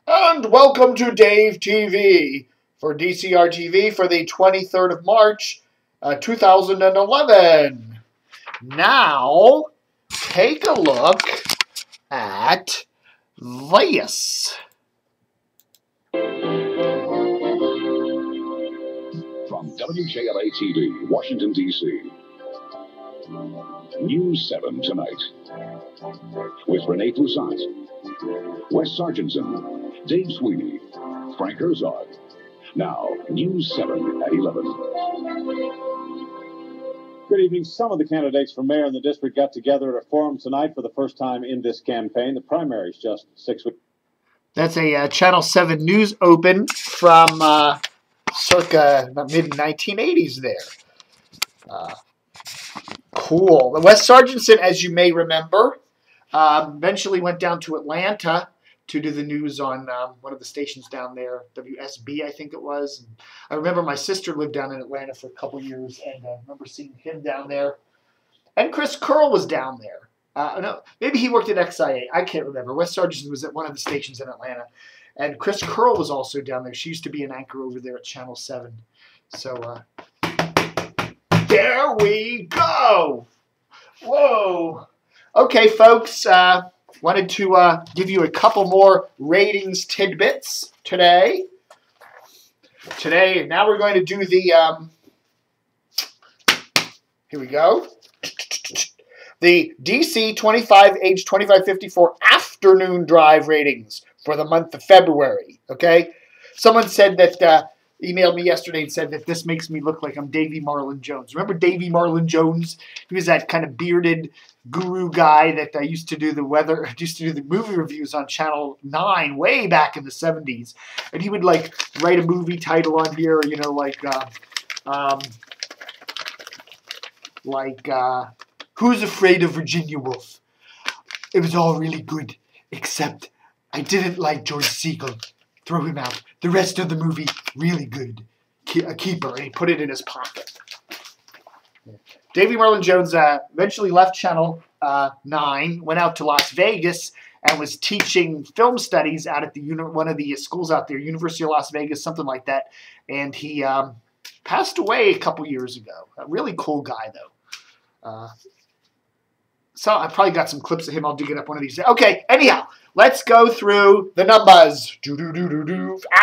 And welcome to Dave TV for DCR TV for the 23rd of March, 2011. Now, take a look at this. From WJLA TV, Washington, D.C. News 7 tonight with Rene Poussant, Wes Sarginson, Dave Sweeney, Frank Herzog. Now, News 7 at 11. Good evening. Some of the candidates for mayor in the district got together at a forum tonight for the first time in this campaign. The primary is just 6 weeks. That's a Channel 7 news open from circa mid-1980s there. Cool. Wes Sarginson, as you may remember, eventually went down to Atlanta to do the news on one of the stations down there, WSB, I think it was. And I remember my sister lived down in Atlanta for a couple years, and I remember seeing him down there. And Chris Curl was down there. No, maybe he worked at XIA. I can't remember. Wes Sarginson was at one of the stations in Atlanta. And Chris Curl was also down there. She used to be an anchor over there at Channel 7. So, there we go. Whoa. Okay, folks. Wanted to give you a couple more ratings tidbits today. Now we're going to do the, here we go. The DC 25, age 25-54 afternoon drive ratings for the month of February, okay? Someone said that, emailed me yesterday and said that this makes me look like I'm Davy Marlin Jones. Remember Davy Marlin Jones? He was that kind of bearded guru guy that used to do the movie reviews on Channel 9 way back in the 70s. And he would, like, write a movie title on here, you know, Who's Afraid of Virginia Woolf? It was all really good, except I didn't like George Siegel. Throw him out. The rest of the movie, really good. A keeper, and he put it in his pocket. Davy Marlin Jones eventually left Channel 9, went out to Las Vegas, and was teaching film studies out at one of the schools out there, University of Las Vegas, something like that. And he passed away a couple years ago. A really cool guy, though. So I probably got some clips of him. I'll dig it up one of these days. Okay, anyhow, let's go through the numbers.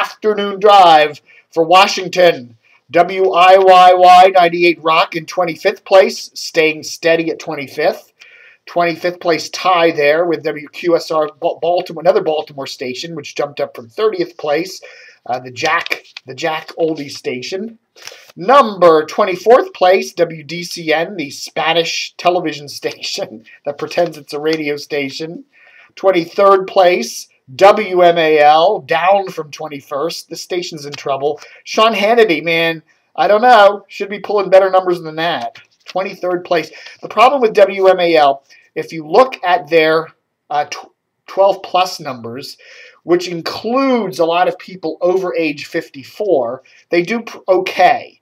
Afternoon drive for Washington. WIYY 98 Rock in 25th place, staying steady at 25th. 25th place tie there with WQSR Baltimore, another Baltimore station, which jumped up from 30th place. The Jack Oldie station. Number 24th place, WDCN, the Spanish television station that pretends it's a radio station. 23rd place, WMAL, down from 21st. The station's in trouble. Sean Hannity, man, I don't know. Should be pulling better numbers than that. 23rd place. The problem with WMAL, if you look at their 12-plus numbers, which includes a lot of people over age 54, they do okay,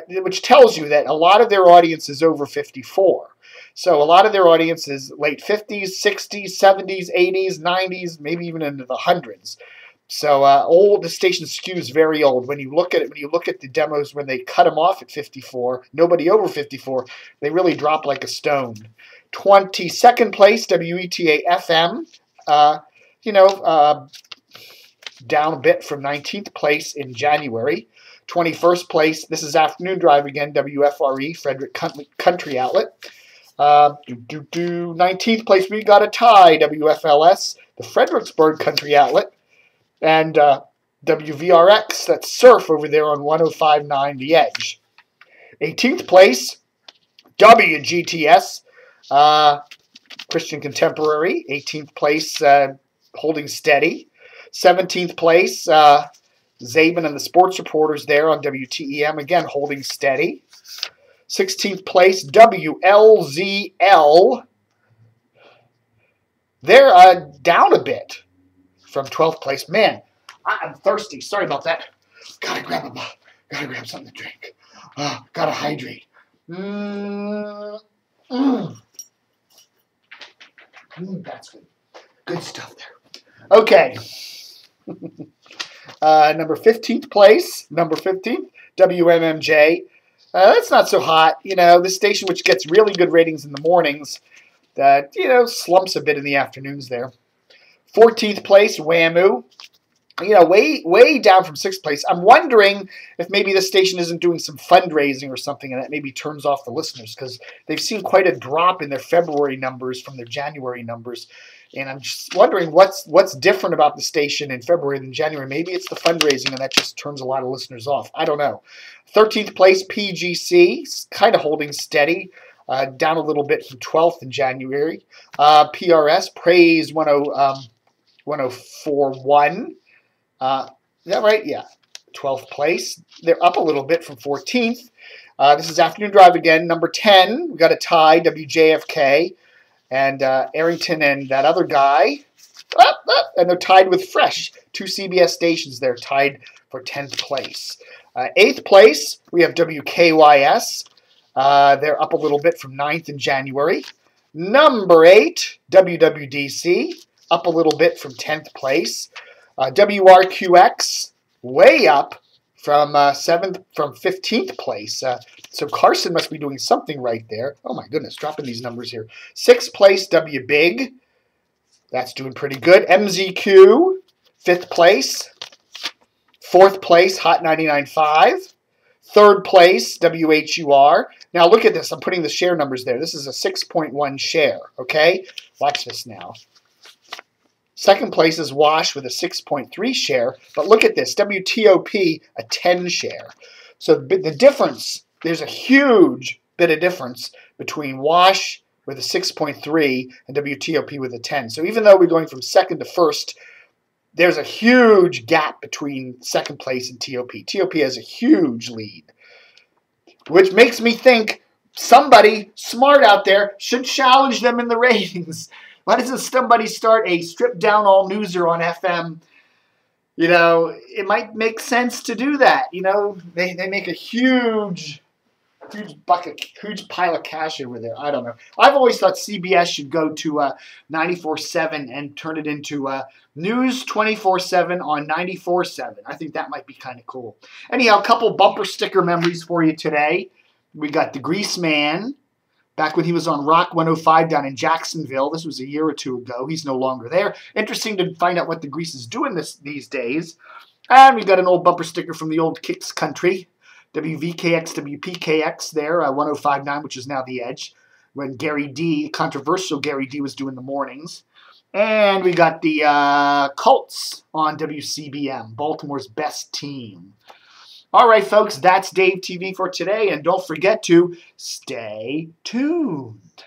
which tells you that a lot of their audience is over 54. So a lot of their audience is late 50s, 60s, 70s, 80s, 90s, maybe even into the hundreds. So the station skews very old. When you look at it, when you look at the demos, when they cut them off at 54, nobody over 54, they really drop like a stone. 22nd place, WETA FM. Down a bit from 19th place in January. 21st place, this is afternoon drive again, WFRE, Frederick Country Outlet. 19th place, we got a tie, WFLS, the Fredericksburg Country Outlet. And WVRX, that's Surf over there on 105.9 The Edge. 18th place, WGTS, Christian Contemporary. 18th place, holding steady. 17th place, Zabin and the Sports Reporters there on WTEM, again holding steady. 16th place, WLZL. They're down a bit from 12th place. Man, I'm thirsty. Sorry about that. Gotta grab something to drink. Gotta hydrate. That's good. Good stuff there. Okay. Number 15th place, number 15th, WMMJ. That's not so hot. You know, this station, which gets really good ratings in the mornings, that, you know, slumps a bit in the afternoons there. 14th place, WAMU. You know, way down from 6th place. I'm wondering if maybe the station isn't doing some fundraising or something, and that maybe turns off the listeners, because they've seen quite a drop in their February numbers from their January numbers. And I'm just wondering what's different about the station in February than January. Maybe it's the fundraising, and that just turns a lot of listeners off. I don't know. 13th place, PGC, kind of holding steady, down a little bit from 12th in January. PRS, Praise 1041. Is that right? Yeah. 12th place. They're up a little bit from 14th. This is Afternoon Drive again. Number 10, we got a tie, WJFK. And Arrington and that other guy, and they're tied with Fresh. 2 CBS stations there, tied for 10th place. 8th place, we have WKYS. They're up a little bit from 9th in January. Number 8, WWDC, up a little bit from 10th place. WRQX, way up from 15th place. So Carson must be doing something right there. Oh my goodness, dropping these numbers here. 6th place, WBig. That's doing pretty good. MZQ, 5th place. 4th place, Hot 99.5. 3rd place, WHUR. Now look at this. I'm putting the share numbers there. This is a 6.1 share, okay? Watch this now. 2nd place is Wash with a 6.3 share. But look at this. WTOP, a 10 share. So the difference, there's a huge bit of difference between Wash with a 6.3 and WTOP with a 10. So even though we're going from 2nd to 1st, there's a huge gap between 2nd place and TOP. TOP has a huge lead, which makes me think somebody smart out there should challenge them in the ratings. Why doesn't somebody start a stripped-down all-newser on FM? You know, it might make sense to do that. You know, they make a huge pile of cash over there. I don't know. I've always thought CBS should go to 94.7 and turn it into News 24/7 on 94.7. I think that might be kind of cool. Anyhow, a couple bumper sticker memories for you today. We got the Greaseman. Back when he was on Rock 105 down in Jacksonville. This was a year or two ago. He's no longer there. Interesting to find out what the Grease is doing these days. And we got an old bumper sticker from the old Kicks country. WVKX, WPKX there, 105.9, which is now The Edge. When Gary D, controversial Gary D, was doing the mornings. And we got the Colts on WCBM, Baltimore's best team. All right, folks, that's Dave TV for today, and don't forget to stay tuned.